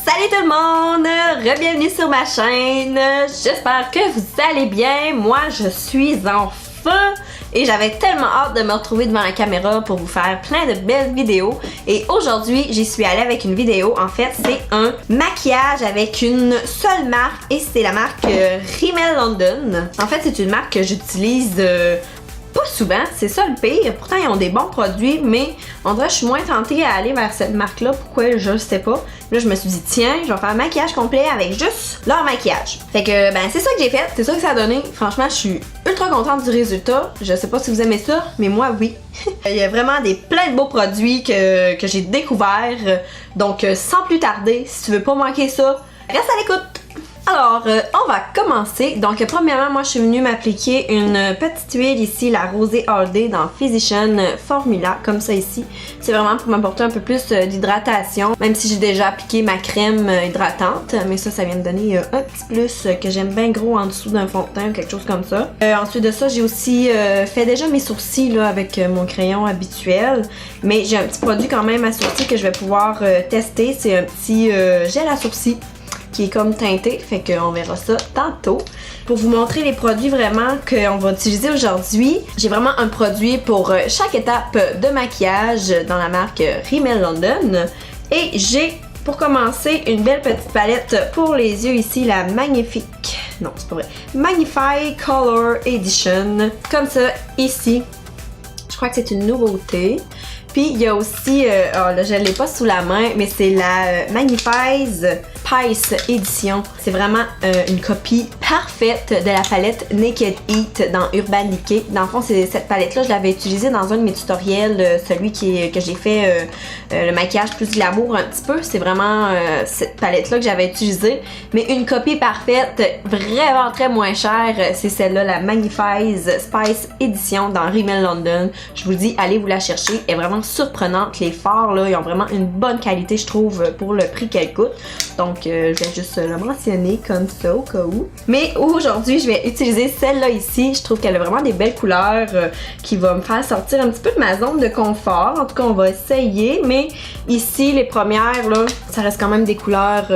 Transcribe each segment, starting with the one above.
Salut tout le monde! Re-bienvenue sur ma chaîne! J'espère que vous allez bien. Moi, je suis en feu et j'avais tellement hâte de me retrouver devant la caméra pour vous faire plein de belles vidéos. Et aujourd'hui, j'y suis allée avec une vidéo. En fait, c'est un maquillage avec une seule marque et c'est la marque Rimmel London. En fait, c'est une marque que j'utilise pas souvent, c'est ça le pire. Pourtant, ils ont des bons produits, mais on dirait que je suis moins tentée à aller vers cette marque-là. Pourquoi, je sais pas. Là, je me suis dit, tiens, je vais faire un maquillage complet avec juste leur maquillage. Fait que, ben, c'est ça que j'ai fait. C'est ça que ça a donné. Franchement, je suis ultra contente du résultat. Je sais pas si vous aimez ça, mais moi, oui. Il y a vraiment plein de beaux produits que j'ai découverts. Donc, sans plus tarder, si tu veux pas manquer ça, reste à l'écoute. Alors, on va commencer. Donc, premièrement, moi, je suis venue m'appliquer une petite huile ici, la Rosée All Day dans Physician Formula, comme ça ici. C'est vraiment pour m'apporter un peu plus d'hydratation, même si j'ai déjà appliqué ma crème hydratante. Mais ça vient me donner un petit plus que j'aime bien gros en dessous d'un fond de teint ou quelque chose comme ça. Ensuite de ça, j'ai aussi fait déjà mes sourcils là, avec mon crayon habituel. Mais j'ai un petit produit quand même à sourcils que je vais pouvoir tester. C'est un petit gel à sourcils qui est comme teinté, fait qu'on verra ça tantôt. Pour vous montrer les produits vraiment qu'on va utiliser aujourd'hui, j'ai vraiment un produit pour chaque étape de maquillage dans la marque Rimmel London. Et j'ai, pour commencer, une belle petite palette pour les yeux ici, la Magnifique, non c'est pas vrai, Magnify Color Edition, comme ça, ici. Je crois que c'est une nouveauté. Puis il y a aussi, oh là je l'ai pas sous la main, mais c'est la Magnify Spice Edition. C'est vraiment une copie parfaite de la palette Naked Heat dans Urban Decay. Dans le fond, cette palette-là, je l'avais utilisée dans un de mes tutoriels, celui que j'ai fait le maquillage plus glamour un petit peu. C'est vraiment cette palette-là que j'avais utilisée. Mais une copie parfaite, vraiment très moins chère, c'est celle-là, la Magnify Spice Edition dans Rimmel London. Je vous dis, allez vous la chercher. Elle est vraiment surprenante. Les fards, là, ils ont vraiment une bonne qualité, je trouve, pour le prix qu'elle coûte. Donc, je vais juste le mentionner comme ça, au cas où. Mais aujourd'hui, je vais utiliser celle-là ici. Je trouve qu'elle a vraiment des belles couleurs qui vont me faire sortir un petit peu de ma zone de confort. En tout cas, on va essayer. Mais ici, les premières, là, ça reste quand même des couleurs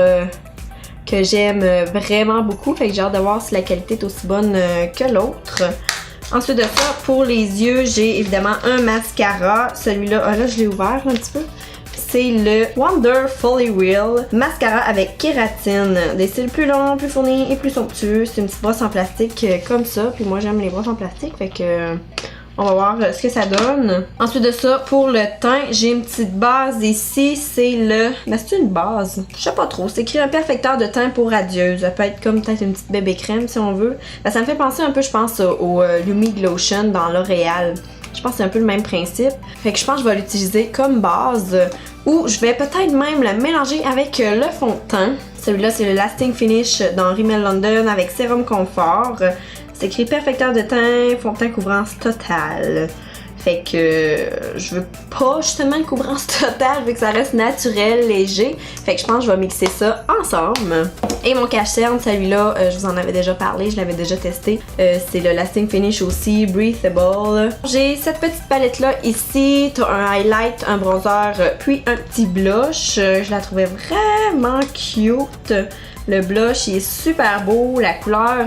que j'aime vraiment beaucoup. Fait que j'ai hâte de voir si la qualité est aussi bonne que l'autre. Ensuite de ça, pour les yeux, j'ai évidemment un mascara. Celui-là, ah là, je l'ai ouvert un petit peu. C'est le Wonderfully Real Mascara avec kératine. Des cils plus longs, plus fournis et plus somptueux. C'est une petite brosse en plastique comme ça. Puis moi, j'aime les brosses en plastique. Fait que on va voir ce que ça donne. Ensuite de ça, pour le teint, j'ai une petite base ici. C'est le... Ben, c'est une base. Je sais pas trop. C'est écrit un perfecteur de teint pour radieuse. Ça peut être comme peut-être une petite bébé crème si on veut. Ben, ça me fait penser un peu, je pense, au Lumi Lotion dans L'Oréal. Je pense que c'est un peu le même principe. Fait que je pense que je vais l'utiliser comme base. Ou je vais peut-être même le mélanger avec le fond de teint. Celui-là, c'est le Lasting Finish dans Rimmel London avec Sérum Confort. C'est écrit perfecteur de teint, fond de teint couvrance totale. Fait que je veux pas justement une couvrance totale, vu que ça reste naturel, léger. Fait que je pense que je vais mixer ça ensemble. Et mon cache-cerne, celui-là, je vous en avais déjà parlé, je l'avais déjà testé. C'est le Lasting Finish aussi, Breathable. J'ai cette petite palette-là ici. T'as un highlight, un bronzer, puis un petit blush. Je la trouvais vraiment cute. Le blush, il est super beau. La couleur...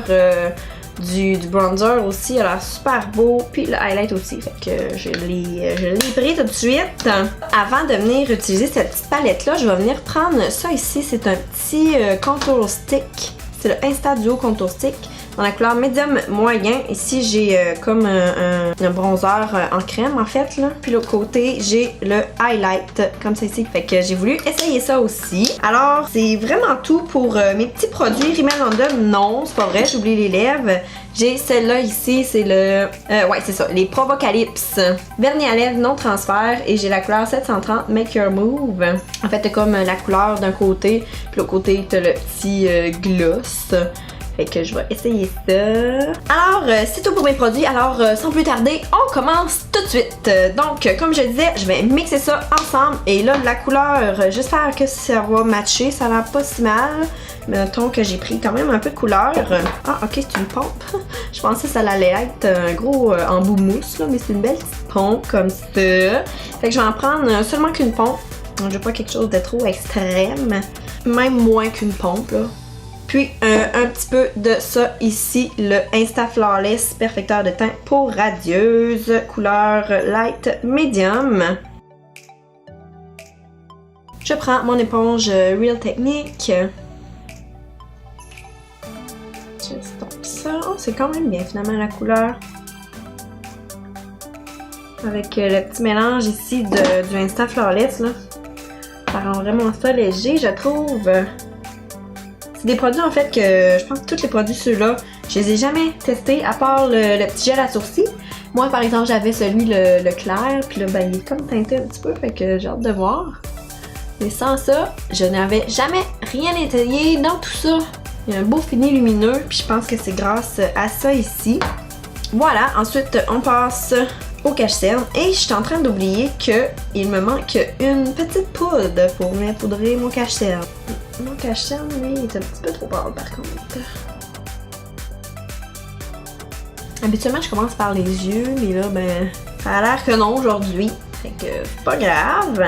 du bronzer aussi, il a l'air super beau, puis le highlight aussi, fait que je l'ai pris tout de suite. Avant de venir utiliser cette petite palette là, je vais venir prendre ça ici, c'est un petit contour stick, c'est le Insta Duo Contour Stick dans la couleur médium moyen. Ici j'ai comme un bronzer en crème en fait là, puis l'autre côté j'ai le highlight comme ça ici, fait que j'ai voulu essayer ça aussi. Alors c'est vraiment tout pour mes petits produits Rimmel London. Non, c'est pas vrai, j'ai oublié les lèvres. J'ai celle-là ici, c'est le... ouais, c'est ça, les Provocalypse. Vernis à lèvres non transfert et j'ai la couleur 730 Make Your Move. En fait, t'as comme la couleur d'un côté, puis l'autre côté, t'as le petit gloss. Fait que je vais essayer ça. Alors, c'est tout pour mes produits. Alors, sans plus tarder, on commence tout de suite. Donc, comme je disais, je vais mixer ça ensemble. Et là, la couleur, j'espère que ça va matcher. Ça a l'air pas si mal. Mettons que j'ai pris quand même un peu de couleur. Ah, ok, c'est une pompe. Je pensais que ça allait être un gros embout mousse, là, mais c'est une belle petite pompe comme ça. Fait que je vais en prendre seulement qu'une pompe. Donc, je veux pas quelque chose de trop extrême. Même moins qu'une pompe, là. Puis, un petit peu de ça ici, le Insta Flawless Perfecteur de teint peau radieuse, couleur light medium. Je prends mon éponge Real Technique. J'estompe ça. Oh, c'est quand même bien finalement la couleur. Avec le petit mélange ici du Insta Flawless, là. Ça rend vraiment ça léger, je trouve. C'est des produits en fait que je pense que tous les produits ceux-là, je les ai jamais testés à part le petit gel à sourcils. Moi par exemple j'avais celui le clair, puis là ben il est comme teinté un petit peu, fait que j'ai hâte de voir. Mais sans ça, je n'avais jamais rien essayé dans tout ça. Il y a un beau fini lumineux, puis je pense que c'est grâce à ça ici. Voilà, ensuite on passe au cache-cerne et je suis en train d'oublier qu'il me manque une petite poudre pour venir poudrer mon cache-cerne. Mon cache-cerne, lui, il est un petit peu trop pâle par contre. Habituellement, je commence par les yeux, mais là, ben, ça a l'air que non aujourd'hui. Fait que c'est pas grave.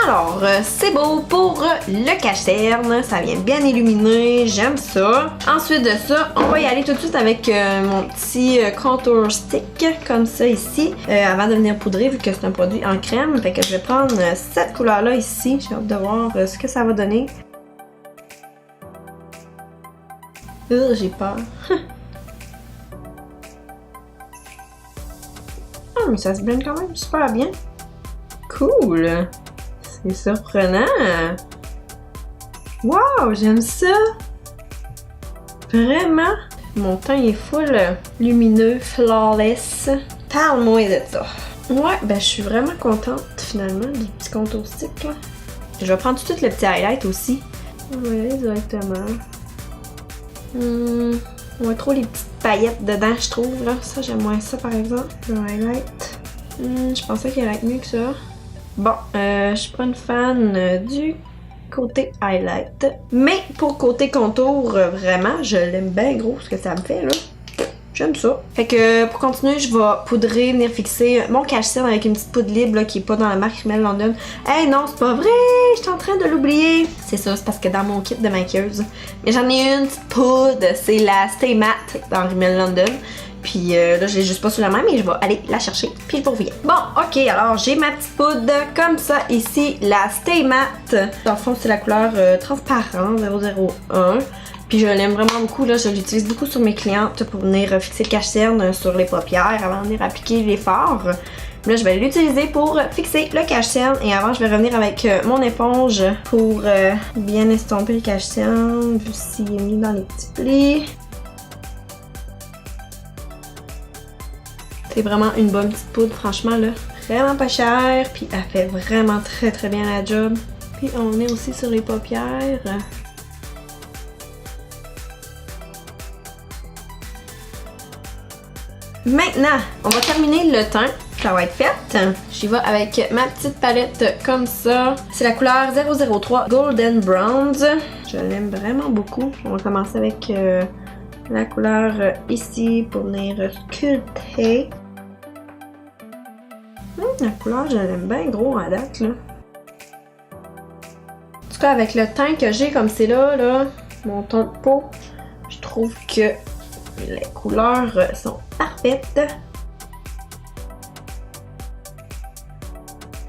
Alors, c'est beau pour le cache-cerne, ça vient bien illuminer, j'aime ça. Ensuite de ça, on va y aller tout de suite avec mon petit contour stick, comme ça ici, avant de venir poudrer, vu que c'est un produit en crème. Fait que je vais prendre cette couleur-là ici, j'ai hâte de voir ce que ça va donner. J'ai peur. Ah, mais ça se blende quand même super bien. Cool! C'est surprenant! Wow! J'aime ça! Vraiment! Mon teint est full lumineux, flawless. Parle-moi de ça! Ouais, ben je suis vraiment contente finalement du petit contour stick là. Je vais prendre tout de suite le petit highlight aussi. Ouais, directement. On voit trop les petites paillettes dedans, je trouve là. Ça, j'aime moins ça par exemple. Le highlight. Je pensais qu'il allait être mieux que ça. Bon, je suis pas une fan du côté highlight. Mais pour côté contour, vraiment, je l'aime bien gros ce que ça me fait là. J'aime ça. Fait que pour continuer, je vais poudrer, venir fixer mon cache-cerne avec une petite poudre libre là, qui est pas dans la marque Rimmel London. Hey non, c'est pas vrai! Je suis en train de l'oublier. C'est ça, c'est parce que dans mon kit de maquilleuse. Mais j'en ai une petite poudre, c'est la Stay Matte dans Rimmel London. Puis là, je l'ai juste pas sous la main, mais je vais aller la chercher. Puis le pourvient. Bon, ok, alors j'ai ma petite poudre comme ça ici, la Stay Matte. Dans le fond, c'est la couleur transparent 001. Puis je l'aime vraiment beaucoup, là, je l'utilise beaucoup sur mes clientes pour venir fixer le cache-cerne sur les paupières avant de venir appliquer les fards. Là, je vais l'utiliser pour fixer le cache-cerne et avant, je vais revenir avec mon éponge pour bien estomper le cache-cerne, vu s'il est mis dans les petits plis. C'est vraiment une bonne petite poudre, franchement, là. Vraiment pas chère, puis elle fait vraiment très très bien la job. Puis on est aussi sur les paupières. Maintenant, on va terminer le teint. Ça va être fait. J'y vais avec ma petite palette comme ça. C'est la couleur 003 Golden Bronze. Je l'aime vraiment beaucoup. On va commencer avec la couleur ici pour venir sculpter. La couleur, je l'aime bien gros à date, là. En tout cas, avec le teint que j'ai comme c'est là, mon ton de peau, je trouve que les couleurs sont parfaites.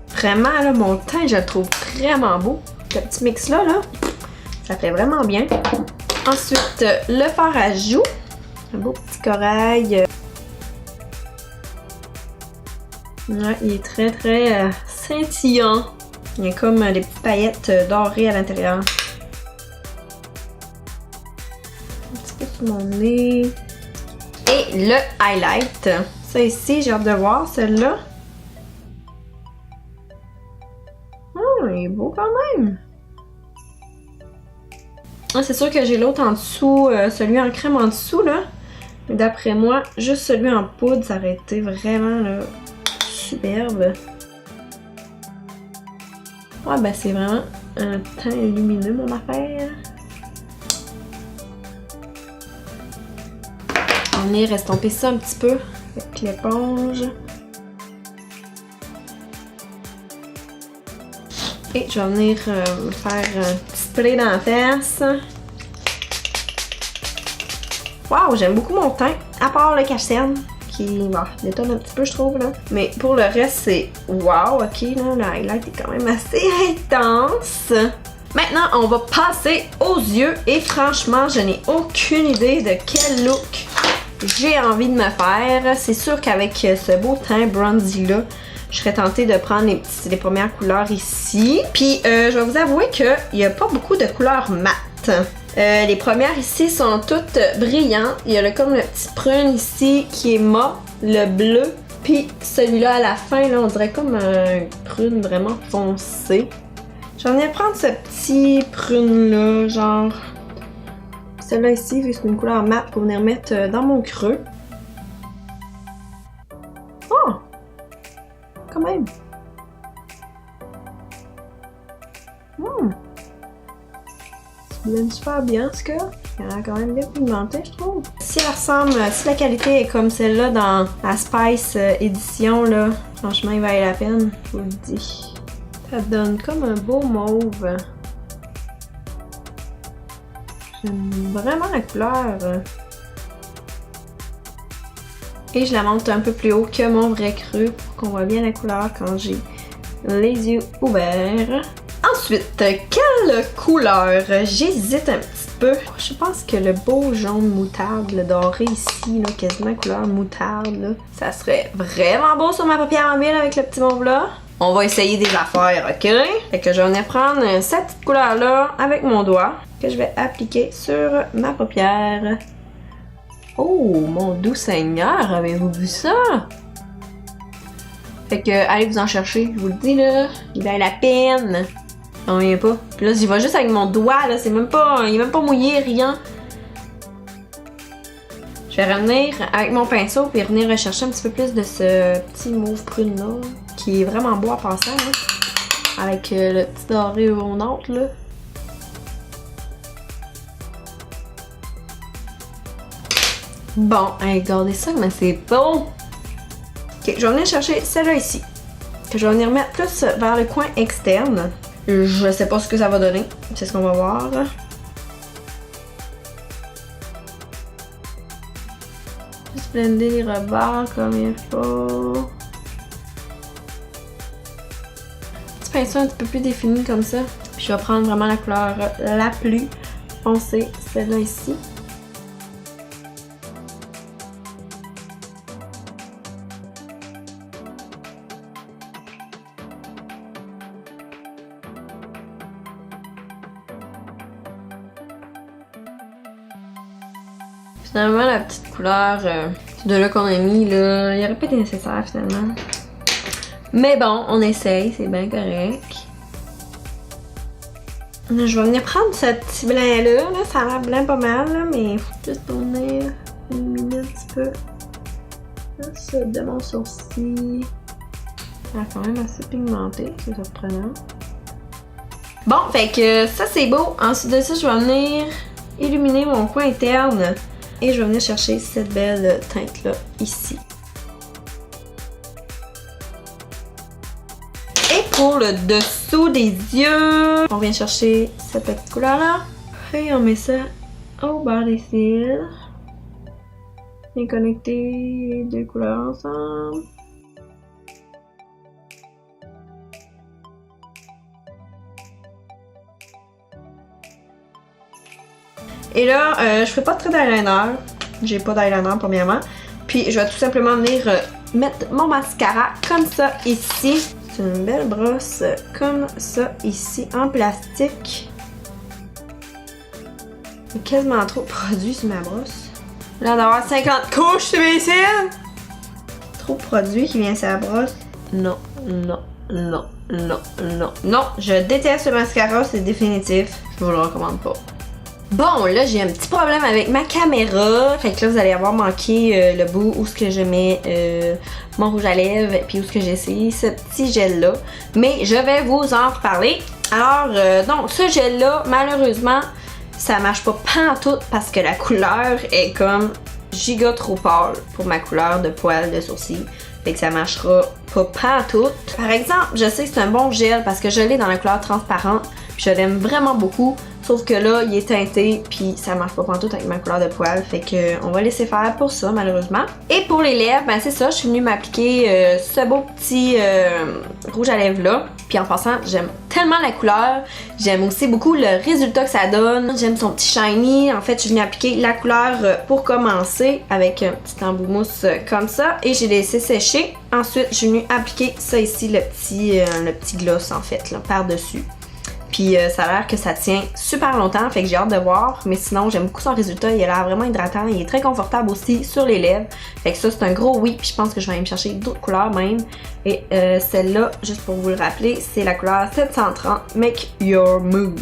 Vraiment, là, mon teint, je le trouve vraiment beau. Ce petit mix-là, ça fait vraiment bien. Ensuite, le fard à joues. Un beau petit corail. Ouais, il est très très scintillant. Il y a comme des petites paillettes dorées à l'intérieur. Un petit peu sur mon nez. Et le highlight. Ça ici, j'ai hâte de voir celui-là. Il est beau quand même. Ah, c'est sûr que j'ai l'autre en dessous, celui en crème en dessous là. Mais d'après moi, juste celui en poudre, ça aurait été vraiment là, superbe. Ouais, ben c'est vraiment un teint lumineux mon affaire. On va venir estomper ça un petit peu avec l'éponge. Et je vais venir me faire un petit spray dans la face. Waouh, j'aime beaucoup mon teint, à part le cache-cerne, qui détonne un petit peu, je trouve, là. Mais pour le reste, c'est wow, ok, là, le highlight est quand même assez intense. Maintenant, on va passer aux yeux, et franchement, je n'ai aucune idée de quel look j'ai envie de me faire. C'est sûr qu'avec ce beau teint bronzy-là, je serais tentée de prendre les premières couleurs ici. Puis, je vais vous avouer qu'il n'y a pas beaucoup de couleurs mates. Les premières ici sont toutes brillantes. Il y a comme le petit prune ici qui est mat, le bleu. Puis celui-là à la fin, là, on dirait comme un prune vraiment foncé. Je vais venir prendre ce petit prune-là, genre celle-là ici, vu que c'est une couleur mat, pour venir mettre dans mon creux. Oh! Quand même! Ça blende super bien, en tout cas. Elle a quand même bien pigmenté, je trouve. Si elle ressemble, si la qualité est comme celle-là dans la Spice édition, là, franchement, il valait la peine, je vous le dis. Ça donne comme un beau mauve. J'aime vraiment la couleur. Et je la monte un peu plus haut que mon vrai creux pour qu'on voit bien la couleur quand j'ai les yeux ouverts. Ensuite, quelle couleur? J'hésite un petit peu. Je pense que le beau jaune moutarde, le doré ici, là, quasiment couleur moutarde, là, ça serait vraiment beau sur ma paupière en mille avec le petit mauve là. On va essayer des affaires, ok? Fait que je vais venir prendre cette petite couleur-là avec mon doigt que je vais appliquer sur ma paupière. Oh, mon doux Seigneur, avez-vous vu ça? Fait que allez vous en chercher, je vous le dis là, il a la peine. On vient pas. Puis là, j'y vais juste avec mon doigt, là, c'est même pas, il est même pas mouillé, rien. Je vais revenir avec mon pinceau puis revenir rechercher un petit peu plus de ce petit mauve prune là, qui est vraiment beau à passer, hein, avec le petit doré au nôtre là. Bon, regardez ça, mais c'est beau! Ok, je vais venir chercher celle-là ici, que je vais venir mettre plus vers le coin externe. Je sais pas ce que ça va donner, c'est ce qu'on va voir. Juste blender les rebords comme il faut. Petit pinceau un petit peu plus défini comme ça. Puis je vais prendre vraiment la couleur la plus foncée, celle-là ici. Finalement, la petite couleur de là qu'on a mis, là, il aurait pas été nécessaire finalement. Mais bon, on essaye, c'est bien correct. Là, je vais venir prendre ce petit blanc-là, là, ça a l'air blanc pas mal, là, mais il faut juste venir illuminer un petit peu. Là, ça de mon sourcil. Elle est quand même assez pigmentée, c'est surprenant. Bon, fait que ça c'est beau. Ensuite de ça, je vais venir illuminer mon coin interne. Et je vais venir chercher cette belle teinte-là, ici. Et pour le dessous des yeux, on vient chercher cette petite couleur-là. Et on met ça au bas des cils. Et connecter les deux couleurs ensemble. Et là, je fais pas de trait d'eyeliner. J'ai pas d'eyeliner premièrement. Puis je vais tout simplement venir mettre mon mascara comme ça ici. C'est une belle brosse comme ça ici en plastique. Il y a quasiment trop de produits sur ma brosse. Là, d'avoir 50 couches sur mes cils. Trop de produits qui viennent sur la brosse. Non, non, non, non, non, non. Je déteste le mascara, c'est définitif. Je vous le recommande pas. Bon, là, j'ai un petit problème avec ma caméra. Fait que là, vous allez avoir manqué le bout où ce que je mets mon rouge à lèvres puis où ce que j'ai essayé ce petit gel-là. Mais je vais vous en reparler. Alors, donc, ce gel-là, malheureusement, ça marche pas pantoute parce que la couleur est comme giga trop pâle pour ma couleur de poils de sourcil. fait que ça marchera pas pantoute. Par exemple, je sais que c'est un bon gel parce que je l'ai dans la couleur transparente, puis je l'aime vraiment beaucoup. Sauf que là, il est teinté, puis ça marche pas pantoute avec ma couleur de poil. Fait que on va laisser faire pour ça, malheureusement. Et pour les lèvres, ben c'est ça, je suis venue m'appliquer ce beau petit rouge à lèvres là. Puis en passant, j'aime tellement la couleur. J'aime aussi beaucoup le résultat que ça donne. J'aime son petit shiny. En fait, je suis venue appliquer la couleur pour commencer avec un petit embout mousse comme ça. Et j'ai laissé sécher. Ensuite, je suis venue appliquer ça ici, le petit gloss en fait, là, par-dessus. Puis ça a l'air que ça tient super longtemps, fait que j'ai hâte de voir. Mais sinon, j'aime beaucoup son résultat. Il a l'air vraiment hydratant. Il est très confortable aussi sur les lèvres. Fait que ça, c'est un gros oui. Puis je pense que je vais aller me chercher d'autres couleurs même. Et celle-là, juste pour vous le rappeler, c'est la couleur 730 Make Your Move.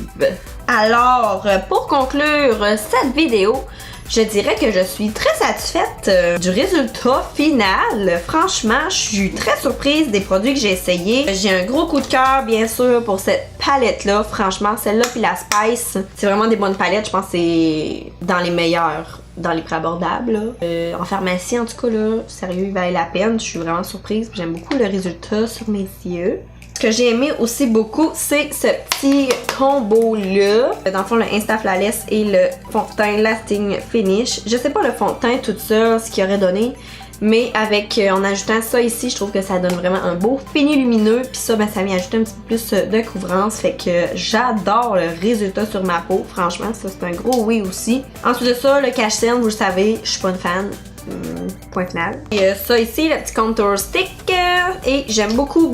Alors, pour conclure cette vidéo, je dirais que je suis très satisfaite du résultat final. Franchement, je suis très surprise des produits que j'ai essayés. J'ai un gros coup de cœur, bien sûr, pour cette palette-là. Franchement, celle-là puis la Spice, c'est vraiment des bonnes palettes. Je pense que c'est dans les meilleures, dans les prix abordables. En pharmacie, en tout cas, là, sérieux, il valait la peine. Je suis vraiment surprise. J'aime beaucoup le résultat sur mes yeux. Ce que j'ai aimé aussi beaucoup, c'est ce petit combo-là. Dans le fond, le Insta Flawless et le fond de teint Lasting Finish. Je sais pas le fond de teint tout ça, ce qu'il aurait donné. Mais avec, en ajoutant ça ici, je trouve que ça donne vraiment un beau fini lumineux. Puis ça, ben, ça vient ajouter un petit peu plus de couvrance. Fait que j'adore le résultat sur ma peau. Franchement, ça c'est un gros oui aussi. Ensuite de ça, le cache cerne, vous le savez, je suis pas une fan. Point final. Et ça ici, le petit contour stick. Et j'aime beaucoup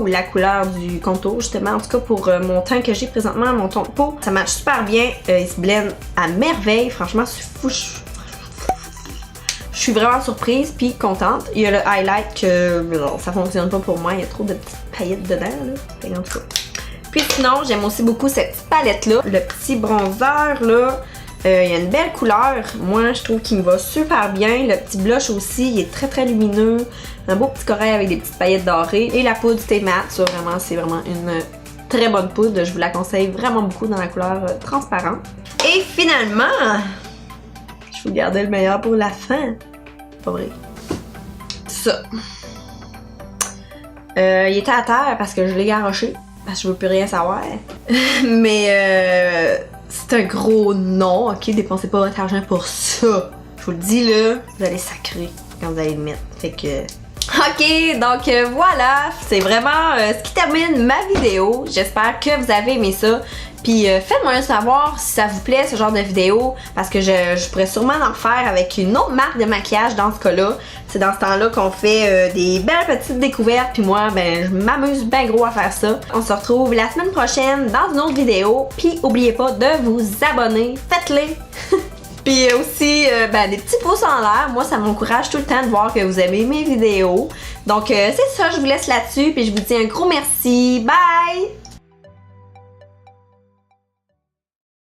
la couleur du contour, justement. En tout cas, pour mon teint que j'ai présentement, mon ton de peau, ça marche super bien. Il se blende à merveille. Franchement, c'est fou. Je suis vraiment surprise puis contente. Il y a le highlight que non, ça fonctionne pas pour moi. Il y a trop de petites paillettes dedans, là. En tout cas. Puis sinon, j'aime aussi beaucoup cette palette-là. Le petit bronzer, là. Il y a une belle couleur, moi je trouve qu'il me va super bien. Le petit blush aussi, il est très lumineux. Un beau petit corail avec des petites paillettes dorées. Et la poudre Stay Matte, ça vraiment, c'est vraiment une très bonne poudre. Je vous la conseille vraiment beaucoup dans la couleur transparente. Et finalement, je vous gardais le meilleur pour la fin. Pas vrai. Ça. Il était à terre parce que je l'ai garoché. Parce que je veux plus rien savoir. Mais c'est un gros non, ok? Dépensez pas votre argent pour ça. Je vous le dis là, vous allez sacrer quand vous allez le mettre. Fait que... Ok, donc voilà, c'est vraiment ce qui termine ma vidéo. J'espère que vous avez aimé ça. Puis faites-moi savoir si ça vous plaît ce genre de vidéo, parce que je pourrais sûrement en faire avec une autre marque de maquillage dans ce cas-là. C'est dans ce temps-là qu'on fait des belles petites découvertes, puis moi, ben, je m'amuse bien gros à faire ça. On se retrouve la semaine prochaine dans une autre vidéo, puis oubliez pas de vous abonner, faites-les! Puis aussi, ben, des petits pouces en l'air, moi ça m'encourage tout le temps de voir que vous aimez mes vidéos. Donc c'est ça, je vous laisse là-dessus, puis je vous dis un gros merci, bye!